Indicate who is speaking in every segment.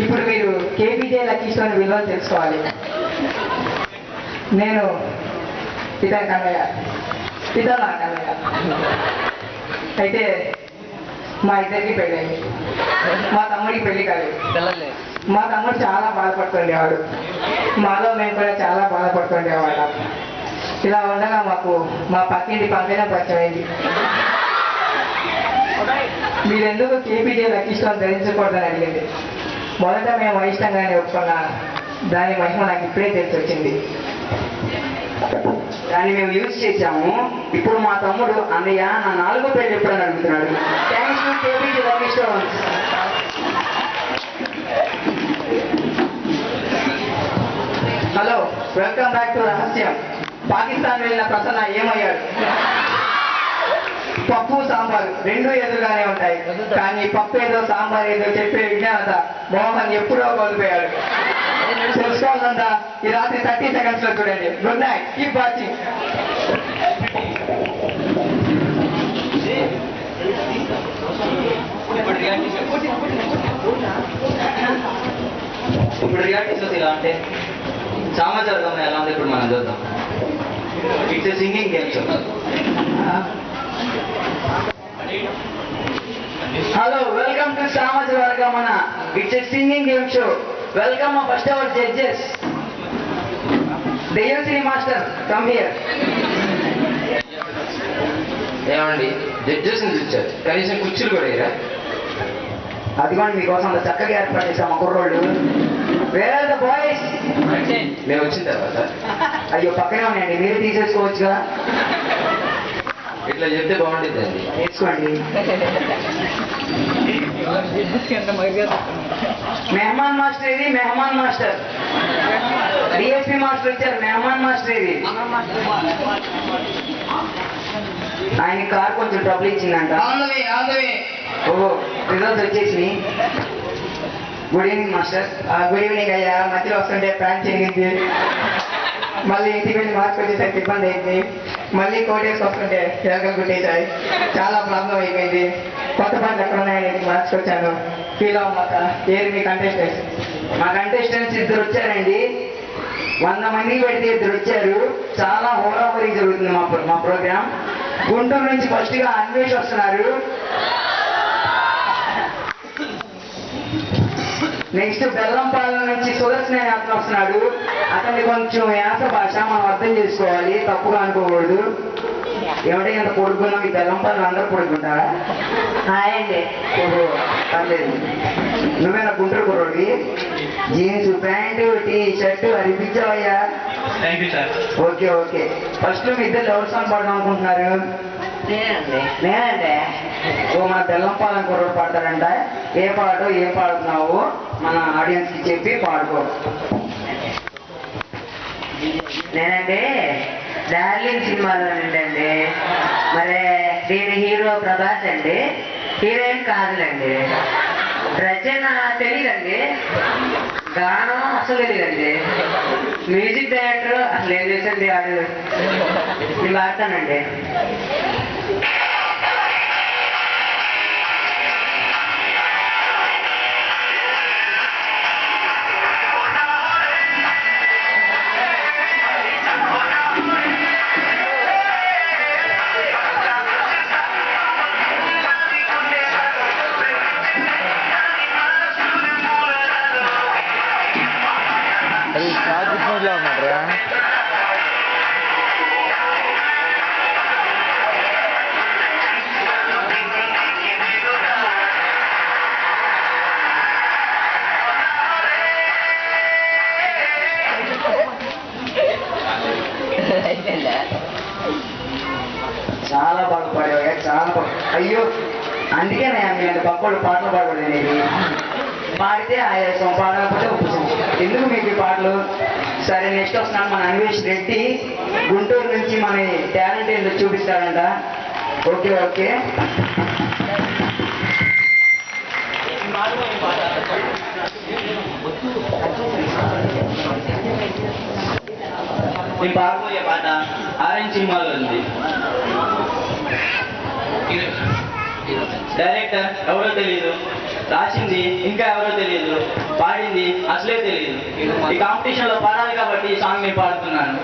Speaker 1: ఇప్పుడు మీరు కేపీజే lucky stone విలువలు తెలుసుకోవాలి. నేను పితా కన్నయ్య, పితా నా కన్నయ్య. అయితే మా ఇద్దరికి పెళ్ళయింది. మా తమ్ముడికి పెళ్లి కాలేదు. మా తమ్ముడు చాలా బాధపడుతుండేవాడు, మాలో మేము కూడా చాలా బాధపడుతుండేవాళ్ళం. ఇలా ఉండగా మాకు మా పక్కింటి పంపిన పరిచయమైంది. మీరెందుకు కేపీజే లక్కీ స్టోన్ ధరించకూడదని అడిగింది. మొదట మేము అయిష్టంగానే ఒప్పుకున్నా, దాని మహిమ నాకు ఇప్పుడే తెలిసి వచ్చింది.
Speaker 2: దాన్ని మేము యూజ్ చేశాము. ఇప్పుడు మా తమ్ముడు అన్నయ్య నా 4వ పెళ్లి ఎప్పుడని అడుగుతున్నాడు. Thanks to KPJ lucky stones.
Speaker 1: Hello, welcome back to Rahasyam. Pakistan వెళ్ళిన ప్రసన్న ఏమయ్యాడు? పప్పు సాంబారు రెండు ఎదురుగానే ఉంటాయి, కానీ పప్పు ఏదో సాంబార్ ఏదో చెప్పే విజ్ఞానత మోహన్ ఎప్పుడో కోల్పోయాడు. తెలుసుకోవాలంతా ఈ రాత్రి 30 seconds లో చూడండి. Good night, keep watching.
Speaker 2: ఇప్పుడు రియాలిటీ షోస్ ఇలా అంటే సామాజిక ఎలా ఉంది ఇప్పుడు మనం చూద్దాం. It's a singing game show. Hello, welcome to సామాజిక వర్గమన. It's a singing game show. Welcome మా first our judges. Dayyamsri master, come here.
Speaker 3: ఏమండి, జడ్జెస్ చూచారు, కనీసం కుర్చీలు కూడా వేయరా?
Speaker 2: అదిగోండి మీకోసం అంత చక్కగా ఏర్పాటు చేశాం మా కుర్రోళ్ళు. Where are the boys?
Speaker 3: మేము వచ్చిన తర్వాత
Speaker 2: అయ్యో పక్కనే ఉన్నాయండి, మీరే తీసేసుకోవచ్చుగా.
Speaker 3: ఇట్లా చెప్తే బాగుంటుందండి.
Speaker 2: తీసుకోండి. మెహమాన్ మాస్టర్ ఇది, మెహమాన్ మాస్టర్. డిఎస్పీ మాస్టర్ వచ్చారు, మెహమాన్ మాస్టర్ ఇది. ఆయన కార్ కొంచెం ట్రబుల్ ఇచ్చిందంట. ఓహో, రిజల్ట్స్ వచ్చేసి. Good evening master. Good evening అయ్యా. మధ్యలో వస్తుంటే ప్యాంట్ చెందింది, మళ్ళీ ఇంటికి వెళ్ళి మార్క్స్ వచ్చేసరికి ఇబ్బంది అయింది, మళ్ళీ కోటేసి వస్తుంటే ఎలకలు కుట్టేశాయి, చాలా ప్రాబ్లం అయిపోయింది. కొత్త పనులు ఎక్కడ ఉన్నాయని మార్క్స్ వచ్చాను. ఫీల్ అవ్వమాక. ఏది మీ కంటెస్టెంట్స్? మా కంటెస్టెంట్స్ 2 వచ్చారండి. 100 మందికి పెడితే 2 వచ్చారు. చాలా హోరాహోరీ జరుగుతుంది మా ప్రోగ్రామ్. గుంటూరు నుంచి ఫస్ట్ గా అన్వేష్ వస్తున్నారు. నెక్స్ట్ బెల్లంపాలెం నుంచి సుదర్శన యాత్ర వస్తున్నాడు. అతన్ని కొంచెం యాస భాష మనం అర్థం చేసుకోవాలి, తప్పుగా అనుకోకూడదు. ఏమంటే ఇంత పొడుగున్నాం, ఈ బెల్లంపాలెం అందరూ పొడుగుంటారా? హాయ్ అండి. ఓహో, పర్లేదు. నువ్వేనా గుంటూరు కుర్రోడివి? జీన్స్ ప్యాంటు టీ షర్టు అరిపించావయ్యా. Okay okay. ఫస్ట్ మీ ఇద్దరు ఎవరు సాంగ్ పాడదాం అనుకుంటున్నారు? నేనంటే ఓ మన బెల్లంపాలెం కుర్రోడు పాడతాడంట. ఏ పాటో ఏం పాడుతున్నావు మన ఆడియన్స్ కి చెప్పి పాడుకో.
Speaker 4: నేనండి డార్లింగ్ సినిమాలో అండి. మరి దీని హీరో ప్రభాస్ అండి, హీరోయిన్ కాదులండి. రచన తెలియదండి, గానం అసలు తెలియదండి, మ్యూజిక్ డైరెక్టర్ అసలు ఏం చేసింది వాడు. నేను పాడతానండి.
Speaker 2: చాలా బాగా పాడేవా, చాలా బాగా. అయ్యో, అందుకే నేను పక్కోళ్ళు పాటలు పాడకూడదు అనేది. పాడితే ఆయాసం, పాడకపోతే ఉపసం. ఎందుకు మీకు ఈ పాటలు? సరే, నెక్స్ట్ వస్తున్నాను మన అన్వేష్ రెడ్డి. గుంటూరు నుంచి మన టాలెంట్ ఏంటో చూపిస్తాడంట. Okay okay. ఈ పాడబోయే పాట ఆరెంజ్ సినిమాలో ఉంది. డైరెక్టర్ ఎవరో తెలీదు,
Speaker 5: రాసింది ఇంకా ఎవరో తెలియదు, పాడింది అసలే తెలియదు. ఈ కాంపిటీషన్ లో పాడాలి కాబట్టి ఈ సాంగ్ నేను పాడుతున్నాను.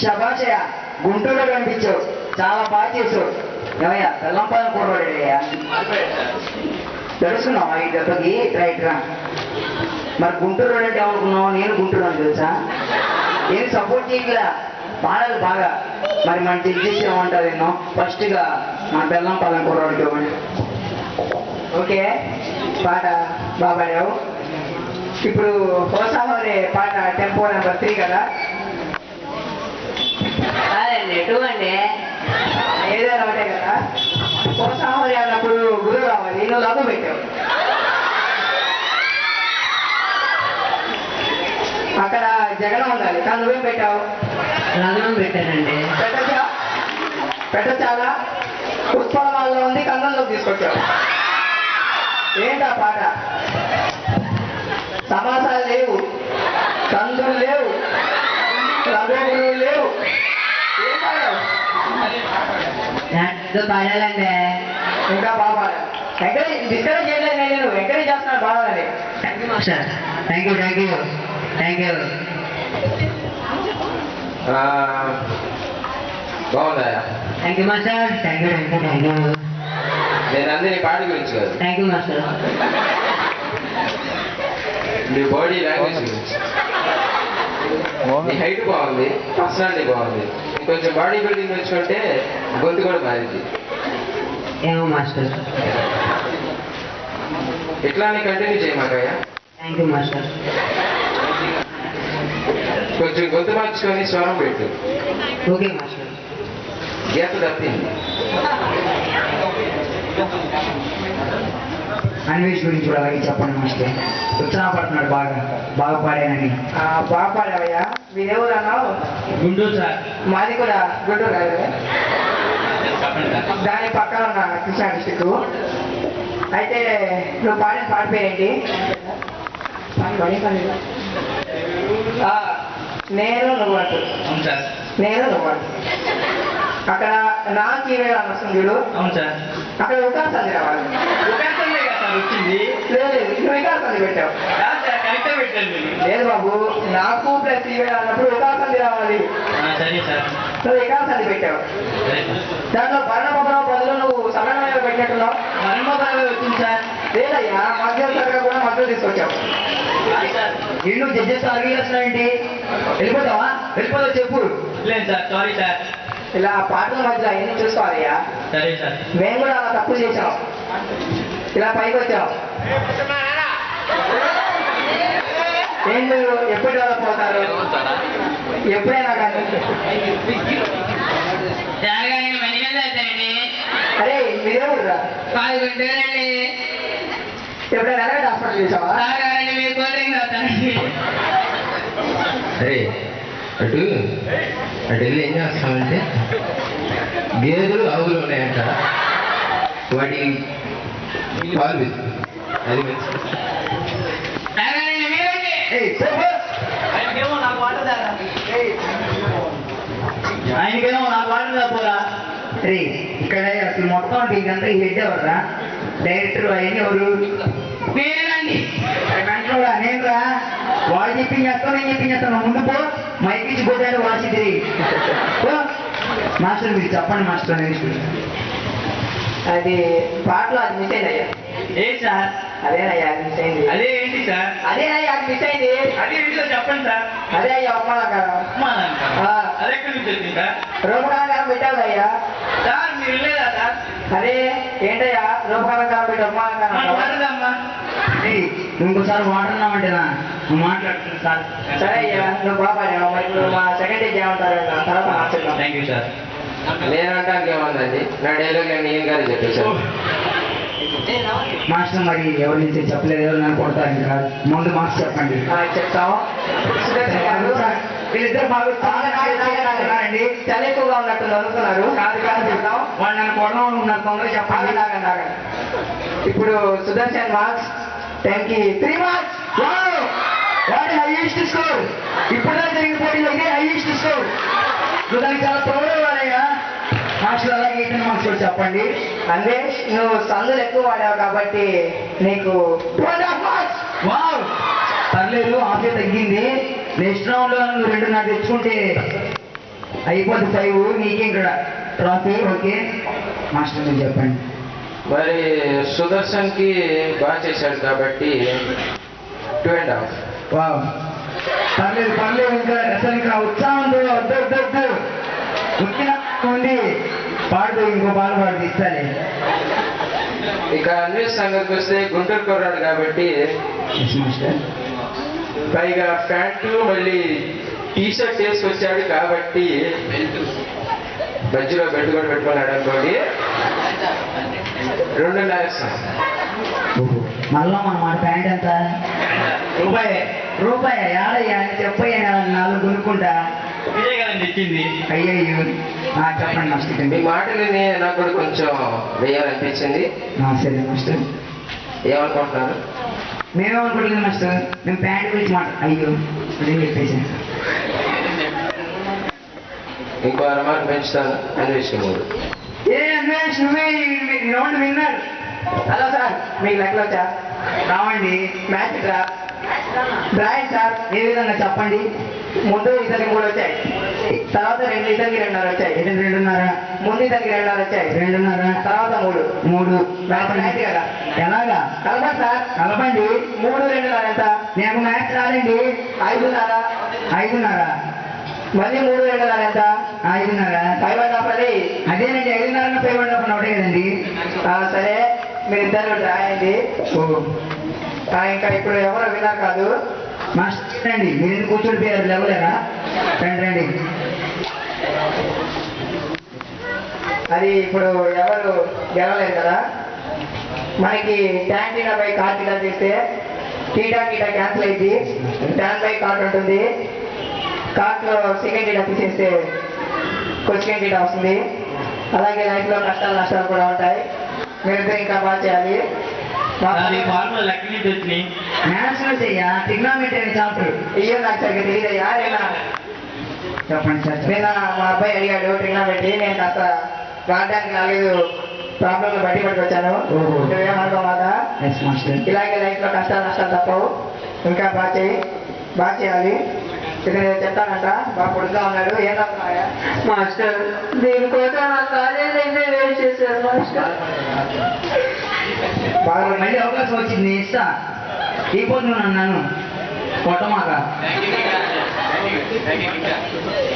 Speaker 2: శబాషయ్య, గుంటూరులో కనిపించావు, చాలా బాగా చేసావు. ఏమయ్యా బెల్లంపాలెం కూరవాడయ్యా, తెలుసుకున్నావా ఈ దెబ్బకి రైట్ రా. మరి గుంటూరు అంటే ఏమనుకున్నావు? నేను గుంటూరు అని తెలుసా? నేను సపోర్ట్ చేయగల పాడాలి బాగా. మరి మన జడ్జెస్ ఏమంటారు? ఎన్నో ఫస్ట్గా మన బెల్లంపాలెం కూరవాడికి ఇవ్వండి. ఓకే, పాట బాగా పాడావు. ఇప్పుడు హోసామరే పాట టెంపో నెంబర్ 3 కదా?
Speaker 4: కాదండి 2 అండి.
Speaker 2: ఏదైనా ఒకటే కదా. హోసామరే అన్నప్పుడు గురు రావాలి, నువ్వు లఘు పెట్టావు. అక్కడ జగన్ ఉండాలి, కానీ నువ్వేం పెట్టావు?
Speaker 4: లగ్నం పెట్టానండి.
Speaker 2: పెట్టచ్చాలా? పుష్పమాలలో ఉంది, కందంలోకి తీసుకొచ్చావు. ఏంటా పాట? సమాసాలు లేవు, కందులు లేవు, లఘువులు లేవు. ఏం పాడావు?
Speaker 4: పాడాలండి.
Speaker 2: ఇంకా బాగా పాడావు. డిస్కరేజ్ చేయలేదు, నేను ఎంకరేజ్ చేస్తున్నాను బాగాలని.
Speaker 4: Thank you master. Thank you thank you thank you.
Speaker 3: బాగుందా?
Speaker 4: Thank you master. Thank you thank you thank you
Speaker 3: నేను అందరి పాట గురించి కాదు,
Speaker 4: థ్యాంక్ యూ మాస్టర్.
Speaker 3: మీ బాడీ లాంగ్వేజ్ గురించి. మీ హైట్ బాగుంది, పర్సనాలిటీ బాగుంది. ఇంకొంచెం బాడీ బిల్డింగ్ పెంచుకుంటే గొంతు కూడా మారింది.
Speaker 4: ఏమో మాస్టర్.
Speaker 3: ఇట్లానే కంటిన్యూ చేయమాకయ్యా.
Speaker 4: Thank you master.
Speaker 3: కొంచెం గొంతు మార్చుకొని స్వరం పెట్టు.
Speaker 4: Okay master.
Speaker 3: గీత తప్పింది.
Speaker 2: అన్వేష్ గురించి కూడా అలాగే చెప్పండి మాస్టర్. ఉత్సాహపడుతున్నాడు బాగా, బాగా పాడానని. బాగా పాడావయ్యా. మీరెవరు అన్నావు?
Speaker 5: గుంటూరు సార్.
Speaker 2: మాది కూడా గుంటూరు కాదు, దాని పక్కన ఉన్న కృష్ణా డిస్టిక్. అయితే నువ్వు పాడిన పాట పేరేంటి? నేను నువ్వు అంటూ.
Speaker 5: అవును సార్.
Speaker 2: నేను నువ్వు అంటూ. అక్కడ నాకు ఇవే వస్తుంది చూడు.
Speaker 5: అవును సార్.
Speaker 2: అక్కడ ఉకాసంది రావాలి.
Speaker 5: ఉకాసందే కదా సార్ వచ్చింది.
Speaker 2: లేదు, నువ్వు వికాసంది పెట్టావు.
Speaker 5: కాదు సార్, కరెక్టే పెట్టాను మీరు.
Speaker 2: లేదు బాబు, నాకు ప్లస్ ఇవే అన్నప్పుడు వికాసంది రావాలి.
Speaker 5: సరే సార్.
Speaker 2: నువ్వు వికాసంది పెట్టావు. దాంట్లో భరణమొకరావు బదులు నువ్వు సమన్వయం పెట్టినట్టున్నావు.
Speaker 5: మన్మోహరావు వచ్చింది సార్.
Speaker 2: లేదయ్యా, మధ్య సరిగా కూడా మధ్యలో తీసుకొచ్చావు. ఎన్నో జడ్జెస్ అడిగేస్తున్నావేంటి? వెళ్ళిపోతావా? వెళ్ళిపోతావు చెప్పు.
Speaker 5: లేదు సార్, సారీ సార్.
Speaker 2: ఇలా పాటల మధ్యలో అవన్నీ చూసుకోవాలయ్యా.
Speaker 5: సరే సార్.
Speaker 2: మేము కూడా అలా తప్పు చేసాం, ఇలా పైకి వచ్చాం. ఏం మీరు ఎప్పుడు డెవలప్ అవుతారు? ఎప్పుడైనా కానీ. అరే మీరేమురా?
Speaker 4: పాల్గొంటారండి.
Speaker 2: ఎప్పుడైనా ఎలాగ హాస్పిటల్ చేసావా?
Speaker 4: మీరు కూల్ డ్రింక్ తాగుతారండి.
Speaker 3: అరే అటు వెళ్ళి ఏం చేస్తామంటే, గేదెలు ఆవులు ఉన్నాయంట, వాటి పాలు పిస్తుంది. అది మంచి.
Speaker 2: ఏయ్, పో, పో.
Speaker 5: ఆయనకేమో నాకు వాటర్ పోరా.
Speaker 2: రే ఇక్కడ అసలు మొత్తం దీనికంతా హెడ్ ఎవర్రా? డైరెక్టర్ అవన్నీ ఎవరు?
Speaker 4: మీరేనండి.
Speaker 2: వెంటనే నేను రా. వాడు చెప్పించేస్తాను, నేను చెప్పించేస్తాను. ముందు పో, మైక్ ఇచ్చి పోతాడు వాసిద్ది. మాస్టర్ మీరు చెప్పండి మాస్టర్. అది పాటలో అది మిస్ అయ్యా.
Speaker 5: ఏ సార్?
Speaker 2: అదేనయ్యా అది మిస్ అయింది.
Speaker 5: అదే ఏంటి సార్?
Speaker 2: అదేనయ్యా అది మిస్ అయింది.
Speaker 5: అదే ఏంటో చెప్పండి సార్.
Speaker 2: అదే అయ్యా ఉప్మాలంకారం.
Speaker 5: అది ఎక్కడి నుంచి వచ్చింది సార్?
Speaker 2: రూపకాలంకారం పెట్టావు అయ్యా.
Speaker 5: సార్ మీరు లేదా సార్?
Speaker 2: అదే ఏంటయ్యా రూపకాలంకారం పెట్టి ఉప్మాలంకారం అంటావా?
Speaker 5: మాట్లాడదామా?
Speaker 4: ఇంకోసారి వాటర్ అన్నామంటేనా నువ్వు మాట్లాడుతుంది సార్.
Speaker 2: సరే అయ్యా నువ్వు బాగా పాడావు. మరి ఇప్పుడు మా సెకండ్ ఏజ్ ఏమంటారు తర్వాత మార్చుకుందాం.
Speaker 5: Thank you sir.
Speaker 3: నేనంటానికి ఏముందండి, నా డైలాగ్ నేను గారు చెప్పేశాను.
Speaker 4: మాస్టర్ మరి ఎవరి నుంచి చెప్పలేదు, ఎవరు నన్ను కొడతారు ఇంకా. ముందు మాస్టర్ చెప్పండి.
Speaker 2: చెప్తాము. సుదర్శన్ గారు వీళ్ళిద్దరు బాగా అండి చలి ఎక్కువగా ఉన్నట్టు నవ్వుతున్నారు. కాదు కాదు చెప్తాం.
Speaker 4: వాళ్ళు నన్ను కొడదాం ఉన్నారు, తొందరగా చెప్పండి.
Speaker 2: ఆగండి, ఆగండి. ఇప్పుడు సుదర్శన్ మార్క్స్ 10కి 3 మార్క్స్.
Speaker 4: వాడి హైయెస్ట్ స్కోర్ ఇప్పుడు జరిగిన పోటీలో ఇదే హైయెస్ట్ స్కోర్. నువ్వు దానికి చాలా ప్రౌడ్ అవ్వాలయ్యా. మాస్టర్ అలాగే 18 మార్క్స్ కూడా చెప్పండి.
Speaker 2: అందేష్ నువ్వు సందులు ఎక్కువ వాడావు కాబట్టి నీకు 2.5 మార్క్స్.
Speaker 4: వావ్ పర్లేదు, ఆఫే తగ్గింది. నెక్స్ట్ రౌండ్ లో నువ్వు 2.5 తెచ్చుకుంటే అయిపోతుంది 5. నీకేం ఇక్కడ ట్రాఫీ. ఓకే మాస్టర్ మీరు చెప్పండి.
Speaker 3: మరి సుదర్శన్ కి బాగా చేశాడు కాబట్టి 2.5.
Speaker 4: వావ్ పర్లేదు పర్లేదు, ఇంకా అసలు ఇంకా ఉత్సాహంతో వద్దు వద్దు వద్దు ఉంది. పాడుతూ ఇంకో పాట పాడుతూ ఇస్తానే.
Speaker 3: ఇక అన్వేష్ సంగతికి వస్తే గుంటూరు కుర్రాడు కాబట్టి
Speaker 4: మాస్టర్
Speaker 3: పైగా ప్యాంటు మళ్ళీ టీ షర్ట్ వేసుకొచ్చాడు కాబట్టి మధ్యలో బెడ్ కూడా పెట్టుకున్నాడు అనుకోండి 2.5 ఇస్తాం.
Speaker 4: మళ్ళా మన ప్యాంట్ ఎంత? రూపాయి ఏడయ్యా చెప్పయ్యా, 4 కొనుక్కుంటా.
Speaker 5: ఇదే కదండి ఇచ్చింది.
Speaker 4: అయ్యయ్యో చెప్పండి మాస్టర్.
Speaker 3: మీ మాటలు నాకు కూడా కొంచెం వేయాలనిపించింది.
Speaker 4: సరే మాస్టర్.
Speaker 3: ఏమనుకుంటున్నారు?
Speaker 4: మేమేమనుకోలేదు మాస్టర్, మేము ప్యాంట్ గురించి అయ్యో అదే చెప్పేసాను.
Speaker 3: ఇంకో 6 మార్కులు పెంచుతాను అన్వేషణ 3.
Speaker 4: ఏ అన్వేష్ నువ్వే రౌండ్ విన్నర్.
Speaker 2: హలో సార్ మీకు లెక్కలు వచ్చా?
Speaker 4: రావండి.
Speaker 2: Match draw drawing sir.
Speaker 4: ఏ విధంగా చెప్పండి.
Speaker 2: ముందు ఇతనికి 3 వచ్చాయి, తర్వాత ఇతనికి 2.5 వచ్చాయి.
Speaker 4: ఇది 2.5.
Speaker 2: ముందు ఇతనికి 2.5 వచ్చాయి,
Speaker 4: 2.5.
Speaker 2: తర్వాత 3. మ్యాచ్ మ్యాచ్ కదా.
Speaker 4: ఎలాగా
Speaker 2: కలపండి సార్.
Speaker 4: కలపండి.
Speaker 2: 3, 2.5 ఎంత?
Speaker 4: నాకు మ్యాచ్ రాదండి.
Speaker 2: 5.5.
Speaker 4: 5.5.
Speaker 2: మళ్ళీ 3, 2.5 ఎంత?
Speaker 4: 5.5.
Speaker 2: 5.5 అది.
Speaker 4: అదేనండి 5.5 5.5 ఒకటే కదండి.
Speaker 2: సరే మీరిద్దరు డ్రా అయింది. ఇంకా ఇప్పుడు ఎవరు విన్నారు కాదు.
Speaker 4: మాస్టర్ రండి, మీరు ఎందుకు కూర్చోడిపోయారు లేవలేరా? రండి రండి.
Speaker 2: అది ఇప్పుడు ఎవరు గెలవలేదు కదా. మనకి tan theta by car theta చేస్తే టీటా క్యాన్సిల్ అయింది, ట్యాన్ బై కాట్ ఉంటుంది. కార్ట్లో సెకండ్ టీటా తీసేస్తే కొద్దిగా టీటా వస్తుంది. అలాగే లైఫ్లో కష్టాలు నష్టాలు కూడా ఉంటాయి. మీరిద్దరు ఇంకా బాగా చేయాలి.
Speaker 5: ఫార్ములా లెక్క నుంచి వచ్చినాయి.
Speaker 4: మ్యాథ్స్ లో చెయ్యా, ట్రిగ్నామెట్రీ అనే చాప్టర్.
Speaker 2: అయ్యో నాకు సరిగ్గా తెలియదయ్యా.
Speaker 4: చెప్పండి సార్.
Speaker 2: నిన్న మా అబ్బాయి అడిగాడు ట్రిగ్నామెట్రీ. నేను కాస్త రావడానికి 4 ప్రాబ్లంలు బట్టి పట్టుకొచ్చాను.
Speaker 4: ఓహో.
Speaker 2: నువ్వేమనుకో మాట.
Speaker 4: Yes master.
Speaker 2: ఇలాగే లైఫ్లో కష్టాలు నష్టాలు తప్పవు. ఇంకా బాగా చేయాలి. ఇది నేను చెప్తానంట. బాగా పొడుగ్గా ఉన్నాడు. ఏం తప్పున్నాయా మాస్టర్? దీనికోసం నా కాలేజ్ అయితే వేస్ట్ చేశారు మాస్టర్. బాగా
Speaker 4: మళ్ళీ అవకాశం వచ్చింది ఇస్తా. అయిపోతున్నాను అన్నాను కొట్టమాక.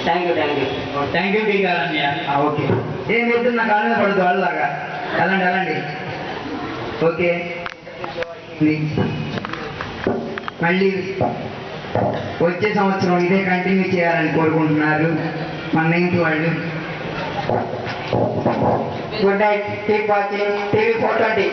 Speaker 5: థ్యాంక్ యూ బీ గారన్నయ్య.
Speaker 4: ఓకే. ఏం లేదు నా కాళ్ళ మీద పడుతుంది వాళ్ళలాగా. వెళ్ళండి. ఓకే మళ్ళీ వచ్చే సంవత్సరం ఇదే కంటిన్యూ చేయాలని కోరుకుంటున్నారు మన 9th వాళ్ళు.
Speaker 2: Good night. Keep watching TV 420.